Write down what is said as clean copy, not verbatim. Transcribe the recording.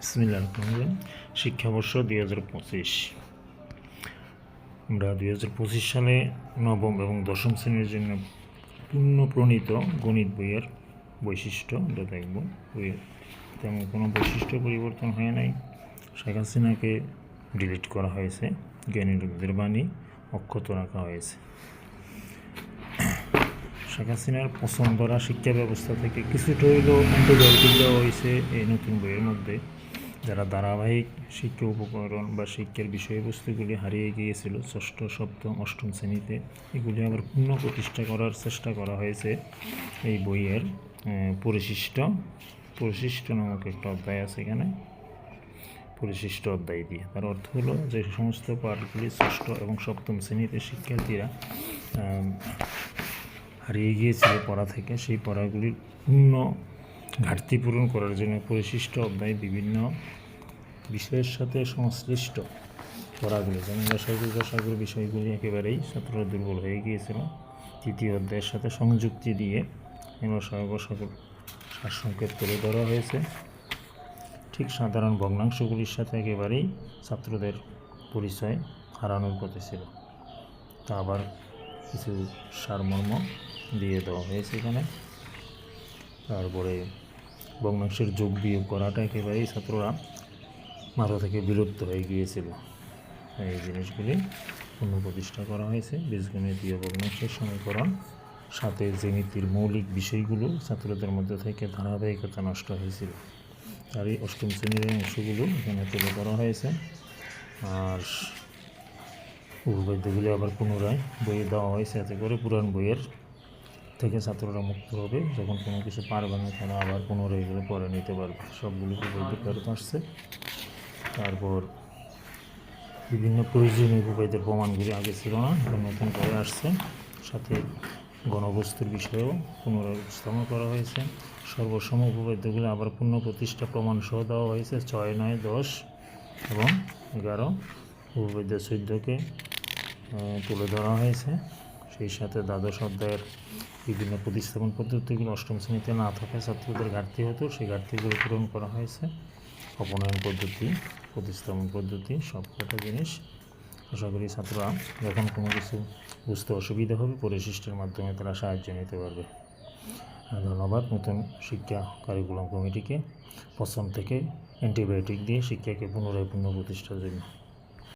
বিসমিল্লাহির রহমানির রহিম। শিক্ষাবর্ষ 2025। আমরা 2025 সালে নবম এবং দশম শ্রেণীর জন্য পুনঃপ্রণীত গণিত বইয়ের বৈশিষ্ট্য আমরা দেখব। বইয়ের তেমন কোনো বৈশিষ্ট্য পরিবর্তন হয় নাই। শেখ হাসিনাকে ডিলিট করা হয়েছে, জ্ঞানী লোকদের বাণী অক্ষত রাখা হয়েছে। শেখ হাসিনার পছন্দরা শিক্ষা ব্যবস্থা থেকে কিছুটা হইলেও অ্যান্টিবায়োটিক দেওয়া হয়েছে এই নতুন বইয়ের মধ্যে। যারা ধারাবাহিক শিক্ষা উপকরণ বা শিক্ষার বিষয়বস্তুগুলি হারিয়ে গিয়েছিল ষষ্ঠ, সপ্তম, অষ্টম শ্রেণীতে, এগুলি আবার পুনঃপ্রতিষ্ঠা করার চেষ্টা করা হয়েছে এই বইয়ের পরিশিষ্ট নামক একটা অধ্যায় আছে এখানে, পরিশিষ্ট অধ্যায় দিয়ে। তার অর্থ হলো যে সমস্ত পাঠগুলি ষষ্ঠ এবং সপ্তম শ্রেণীতে শিক্ষার্থীরা হারিয়ে গিয়েছিল পড়া থেকে, সেই পড়াগুলির পূর্ণ ঘাটতি পূরণ করার জন্য পরিশিষ্ট অধ্যায় বিভিন্ন বিষয়ের সাথে সংশ্লিষ্ট পড়াগুলি, যেমন রসায়ন বিষয়গুলি একেবারেই ছাত্ররা দুর্বল হয়ে গিয়েছিল, তৃতীয় অধ্যায়ের সাথে সংযুক্তি দিয়ে রসায়ন সারসংক্ষেপ তুলে ধরা হয়েছে। ঠিক সাধারণ ভগ্নাংশগুলির সাথে একেবারেই ছাত্রদের পরিচয় হারানোর পথে ছিল, তা আবার কিছু সারমর্ম দিয়ে দেওয়া হয়েছে এখানে। তারপরে ভগ্নাংশের যোগ বিয়োগ করাটা একেবারেই ছাত্ররা মাথা থেকে বিলুপ্ত হয়ে গিয়েছিল। এই জিনিসগুলি পুনঃপ্রতিষ্ঠা করা হয়েছে। বীজগণিতীয় ভগ্নাংশের সমীকরণ সাথে জ্যামিতির মৌলিক বিষয়গুলো ছাত্রদের মধ্যে থেকে ধারাবাহিকতা নষ্ট হয়েছিল, আর এই অষ্টম শ্রেণীর অংশগুলো এখানে তুলে ধরা হয়েছে। আর উপপাদ্যগুলি আবার পুনরায় বইয়ে দেওয়া হয়েছে, এতে করে পুরান বইয়ের থেকে ছাত্ররা মুক্ত হবে। যখন কোনো কিছু পারবে না তারা আবার পুনরায় এগুলো পড়ে নিতে পারবে। সবগুলো উপপাদ্য ফেরত আসছে। তারপর বিভিন্ন প্রয়োজনীয় উপপাদ্যের প্রমাণগুলি আগে ছিল না, এখন নতুন করে আসছে। সাথে গণবস্তুর বিষয়েও পুনরায় উপস্থাপন করা হয়েছে। সর্বসম উপপাদ্যগুলি আবার পুনঃপ্রতিষ্ঠা প্রমাণ সহ দেওয়া হয়েছে। 6, 9, 10 এবং 11 উপপাদ্য 14কে তুলে ধরা হয়েছে। সেই সাথে দ্বাদশ অধ্যায়ের বিভিন্ন প্রতিস্থাপন পদ্ধতিগুলো অষ্টম শ্রেণীতে না থাকায় ছাত্রদের ঘাটতি হতো, সেই ঘাটতিগুলো পূরণ করা হয়েছে। অপনয়ন পদ্ধতি, প্রতিস্থাপন পদ্ধতি, সবকটা জিনিস আশা করি ছাত্ররা যখন কোনো কিছু বুঝতে অসুবিধা হবে পরিশিষ্টের মাধ্যমে তারা সাহায্য নিতে পারবে। ধন্যবাদ নতুন শিক্ষা কারিকুলাম কমিটিকে, প্রথম থেকে অ্যান্টিবায়োটিক দিয়ে শিক্ষাকে পুনরায় পুনঃপ্রতিষ্ঠার জন্য।